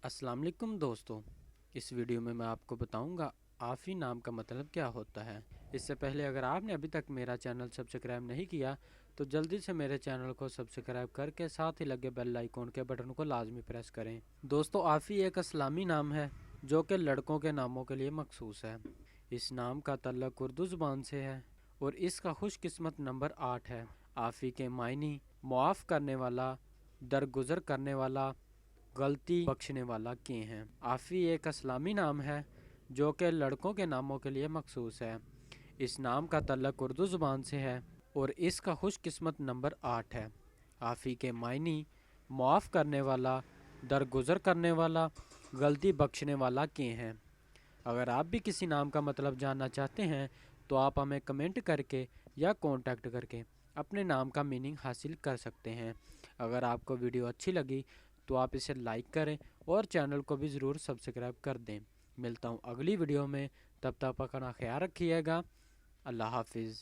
अस्सलाम वालेकुम दोस्तों, इस वीडियो में मैं आपको बताऊंगा आफ़ी नाम का मतलब क्या होता है। इससे पहले अगर आपने अभी तक मेरा चैनल सब्सक्राइब नहीं किया तो जल्दी से मेरे चैनल को सब्सक्राइब करके साथ ही लगे बेल आइकॉन के बटन को लाजमी प्रेस करें। दोस्तों, आफ़ी एक इस्लामी नाम है जो कि लड़कों के नामों के लिए मखसूस है। इस नाम का तल्लुक़ उर्दू ज़ुबान से है और इसका खुशकिस्मत नंबर 8 है। आफ़ी के मायने मुआफ़ करने वाला, दरगुजर करने वाला, गलती बख्शने वाला के हैं। आफ़ी एक इस्लामी नाम है जो कि लड़कों के नामों के लिए मखसूस है। इस नाम का तल्लुक़ उर्दू ज़ुबान से है और इसका खुशकिस्मत नंबर 8 है। आफ़ी के मायने मुआफ़ करने वाला, दरगुजर करने वाला, गलती बख्शने वाला के हैं। अगर आप भी किसी नाम का मतलब जानना चाहते हैं तो आप हमें कमेंट करके या कांटेक्ट करके अपने नाम का मीनिंग हासिल कर सकते हैं। अगर आपको वीडियो अच्छी लगी तो आप इसे लाइक करें और चैनल को भी ज़रूर सब्सक्राइब कर दें। मिलता हूँ अगली वीडियो में, तब तक अपना ख्याल रखिएगा। अल्लाह हाफिज़।